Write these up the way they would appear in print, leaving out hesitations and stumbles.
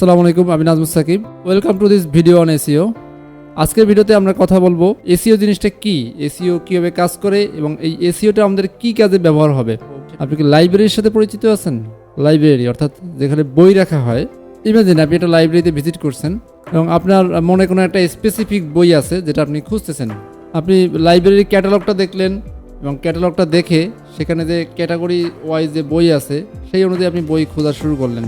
আসসালামু আলাইকুম, আমি Nazmul Sakib. Welcome to this video on SEO. আজকের ভিডিওতে আমরা কথা বলবো এসইও জিনিসটা কি, এসইও কিভাবে কাজ করে এবং এই এসইওটা আমাদের কি কাজে ব্যবহার হবে। আপনি কি লাইব্রেরির সাথে পরিচিত আছেন? লাইব্রেরি অর্থাৎ যেখানে বই রাখা হয়। ইমাজিন আপনি একটা লাইব্রেরিতে ভিজিট করছেন এবং আপনার মনে কোনো একটা স্পেসিফিক বই আছে যেটা আপনি খুঁজতেছেন। আপনি লাইব্রেরির ক্যাটালগটা দেখলেন এবং ক্যাটালগটা দেখে সেখানে যে ক্যাটাগরি ওয়াইজ যে বই আছে সেই অনুযায়ী আপনি বই খোঁজা শুরু করলেন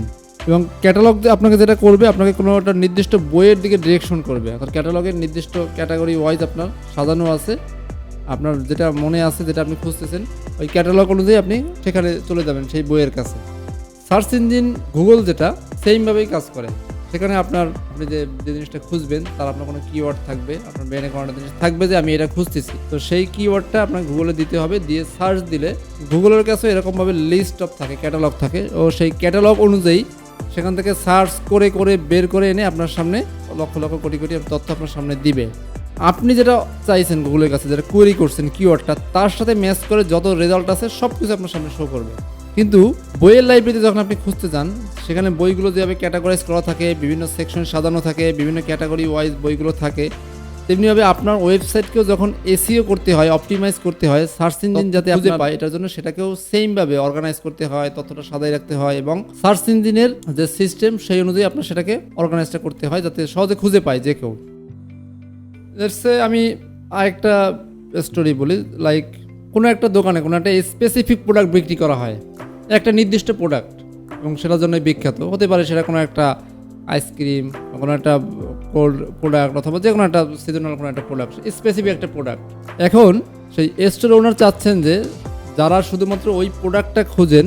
এবং ক্যাটালগ আপনাকে যেটা করবে, আপনাকে কোনো একটা নির্দিষ্ট বইয়ের দিকে ডিরেকশন করবে। অর্থাৎ ক্যাটালগের নির্দিষ্ট ক্যাটাগরি ওয়াইজ আপনার সাজানো আছে, আপনার যেটা মনে আছে, যেটা আপনি খুঁজতেছেন ওই ক্যাটালগ অনুযায়ী আপনি সেখানে চলে যাবেন সেই বইয়ের কাছে। সার্চ ইঞ্জিন গুগল যেটা সেইমভাবেই কাজ করে। সেখানে আপনি যে জিনিসটা খুঁজবেন তার আপনার কোনো কিওয়ার্ড থাকবে, আপনার ব্রেনে কোনো একটা জিনিস থাকবে যে আমি এটা খুঁজতেছি, তো সেই কিওয়ার্ডটা আপনার গুগলে দিতে হবে। দিয়ে সার্চ দিলে গুগলের কাছে এরকমভাবে লিস্ট অফ থাকে, ক্যাটালগ থাকে, ও সেই ক্যাটালগ অনুযায়ী সেখান থেকে সার্চ করে করে বের করে এনে আপনার সামনে লক্ষ লক্ষ কোটি কোটি তথ্য আপনার সামনে দিবে। আপনি যেটা চাইছেন গুগলের কাছে, যেটা কোয়েরি করছেন কিওয়ার্ডটা, তার সাথে ম্যাচ করে যত রেজাল্ট আছে সব কিছু আপনার সামনে শো করবে। কিন্তু বইয়ের লাইব্রেরিতে যখন আপনি খুঁজতে যান, সেখানে বইগুলো যেভাবে ক্যাটাগরাইজ করা থাকে, বিভিন্ন সেকশন সাজানো থাকে, বিভিন্ন ক্যাটাগরি ওয়াইজ বইগুলো থাকে, তেমনিভাবে আপনার ওয়েবসাইটকেও যখন এসইও করতে হয়, অপটিমাইজ করতে হয়, সার্চ ইঞ্জিন যাতে খুঁজে পায় এটার জন্য সেটাকেও সেমভাবে অর্গানাইজ করতে হয়, তথ্যটা সাজাই রাখতে হয় এবং সার্চ ইঞ্জিনের যে সিস্টেম সেই অনুযায়ী আপনার সেটাকে অর্গানাইজটা করতে হয় যাতে সহজে খুঁজে পায় যে কেউ। আমি আরেকটা স্টোরি বলি। লাইক কোনো একটা দোকানে কোনো একটা স্পেসিফিক প্রোডাক্ট বিক্রি করা হয়, একটা নির্দিষ্ট প্রোডাক্ট, এবং সেটার জন্য বিখ্যাত হতে পারে সেটা কোনো একটা আইসক্রিম, কোনো একটা কোল্ড প্রোডাক্ট, অথবা যে কোনো একটা সিজনাল কোনো একটা প্রোডাক্ট, স্পেসিফিক একটা প্রোডাক্ট। এখন সেই স্টোর ওনার চাচ্ছেন যে যারা শুধুমাত্র ওই প্রোডাক্টটা খোঁজেন,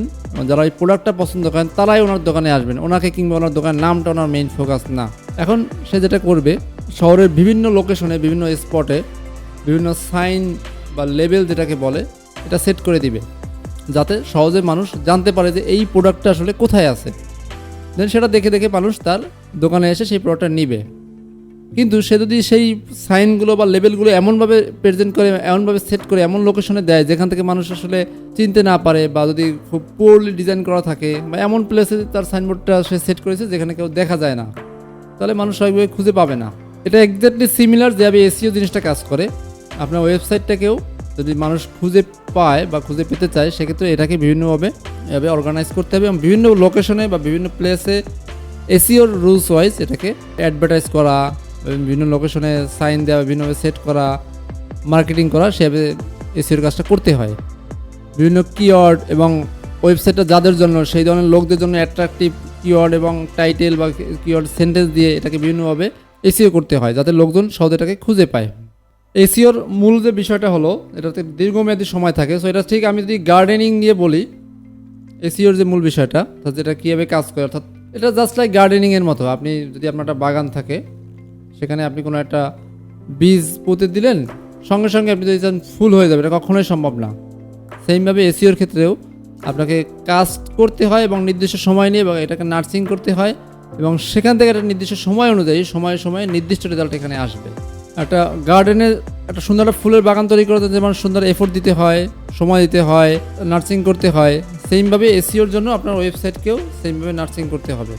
যারা ওই প্রোডাক্টটা পছন্দ করেন তারাই ওনার দোকানে আসবেন, ওনাকে কিংবা ওনার দোকানের নামটা ওনার মেইন ফোকাস না। এখন সে যেটা করবে, শহরের বিভিন্ন লোকেশনে, বিভিন্ন স্পটে বিভিন্ন সাইন বা লেবেল যেটাকে বলে এটা সেট করে দিবে যাতে সহজে মানুষ জানতে পারে যে এই প্রোডাক্টটা আসলে কোথায় আছে। দেন সেটা দেখে দেখে মানুষ তার দোকানে এসে সেই প্রোডাক্টটা নিবে। কিন্তু সে যদি সেই সাইনগুলো বা লেবেলগুলো এমনভাবে প্রেজেন্ট করে, এমনভাবে সেট করে, এমন লোকেশনে দেয় যেখান থেকে মানুষ আসলে চিনতে না পারে, বা যদি খুব পুয়ারলি ডিজাইন করা থাকে, বা এমন প্লেসে তার সাইনবোর্ডটা সে সেট করেছে যেখানে কেউ দেখা যায় না, তাহলে মানুষ সবাই খুঁজে পাবে না। এটা এক্স্যাক্টলি সিমিলার যেভাবে এসইও জিনিসটা কাজ করে। আপনার ওয়েবসাইটটাকেও যদি মানুষ খুঁজে পায় বা খুঁজে পেতে চায়, সেক্ষেত্রে এটাকে বিভিন্নভাবে অর্গানাইজ করতে হবে এবং বিভিন্ন লোকেশনে বা বিভিন্ন প্লেসে এসইওর রুলস ওয়াইজ এটাকে অ্যাডভার্টাইজ করা, বিভিন্ন লোকেশনে সাইন দেওয়া, বিভিন্নভাবে সেট করা, মার্কেটিং করা, সেভাবে এসইওর কাজটা করতে হয়। বিভিন্ন কিওয়ার্ড এবং ওয়েবসাইটটা যাদের জন্য, সেই ধরনের লোকদের জন্য অ্যাট্রাকটিভ কিওয়ার্ড এবং টাইটেল বা কিওয়ার্ড সেন্টেন্স দিয়ে এটাকে বিভিন্নভাবে এসইও করতে হয় যাতে লোকজন সহজে এটাকে খুঁজে পায়। এসইওর মূল যে বিষয়টা হলো, এটাতে দীর্ঘমেয়াদী সময় থাকে। সো এটা ঠিক আমি যদি গার্ডেনিং নিয়ে বলি, এসইওর যে মূল বিষয়টা, অর্থাৎ এটা কীভাবে কাজ করে, অর্থাৎ এটা জাস্ট লাইক গার্ডেনিংয়ের মতো। আপনি যদি আপনার একটা বাগান থাকে, সেখানে আপনি কোনো একটা বীজ পুঁতে দিলেন, সঙ্গে সঙ্গে আপনি যদি চান ফুল হয়ে যাবে, এটা কখনোই সম্ভব না। সেইমভাবে এসইওর ক্ষেত্রেও আপনাকে কাজ করতে হয় এবং নির্দিষ্ট সময় নিয়ে, এবং এটাকে নার্সিং করতে হয়, এবং সেখান থেকে একটা নির্দিষ্ট সময় অনুযায়ী সময়ে সময়ে নির্দিষ্ট রেজাল্ট এখানে আসবে। একটা গার্ডেনের একটা সুন্দর একটা ফুলের বাগান তৈরি করতে যেমন সুন্দর এফোর্ট দিতে হয়, সময় দিতে হয়, নার্সিং করতে হয়, সেইমভাবে এসইওর জন্য আপনার ওয়েবসাইটকেও সেইমভাবে নার্সিং করতে হবে।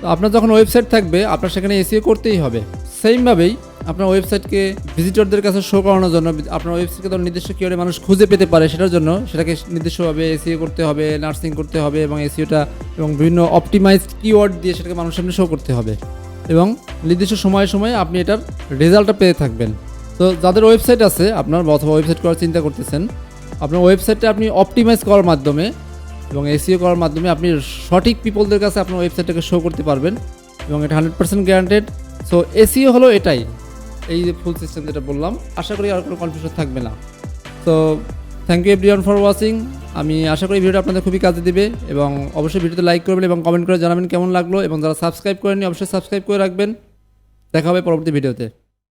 তো আপনার যখন ওয়েবসাইট থাকবে, আপনার সেখানে এসইও করতেই হবে। সেইমভাবেই আপনার ওয়েবসাইটকে ভিজিটরদের কাছে শো করানোর জন্য, আপনার ওয়েবসাইটকে ধরুন নির্দিষ্ট কিওয়ার্ডে মানুষ খুঁজে পেতে পারে, সেটার জন্য সেটাকে নির্দিষ্টভাবে এসইও করতে হবে, নার্সিং করতে হবে, এবং এসইওটা এবং বিভিন্ন অপটিমাইজড কিওয়ার্ড দিয়ে সেটাকে মানুষের সামনে শো করতে হবে, এবং নির্দিষ্ট সময়ে সময়ে আপনি এটার রেজাল্টটা পেয়ে থাকবেন। তো যাদের ওয়েবসাইট আছে আপনার, অথবা ওয়েবসাইট করার চিন্তা করতেছেন, আপনার ওয়েবসাইটটা আপনি অপটিমাইজ করার মাধ্যমে এবং এসইও করার মাধ্যমে আপনি সঠিক পিপলদের কাছে আপনার ওয়েবসাইটটাকে শো করতে পারবেন, এবং এটা 100% গ্যারান্টেড। সো এসইও হলো এটাই, এই যে ফুল সিস্টেম যেটা বললাম। আশা করি আর কোনো কনফিউশন থাকবে না। তো thank you everyone for watching. আমি আশা করি ভিডিওটা আপনাদের খুবই কাজে দিবে, এবং অবশ্যই ভিডিওতে লাইক করবেন এবং কমেন্ট করে জানাবেন কেমন লাগলো, এবং যারা সাবস্ক্রাইব করেননি অবশ্যই সাবস্ক্রাইব করে রাখবেন। দেখা হবে পরবর্তী ভিডিওতে।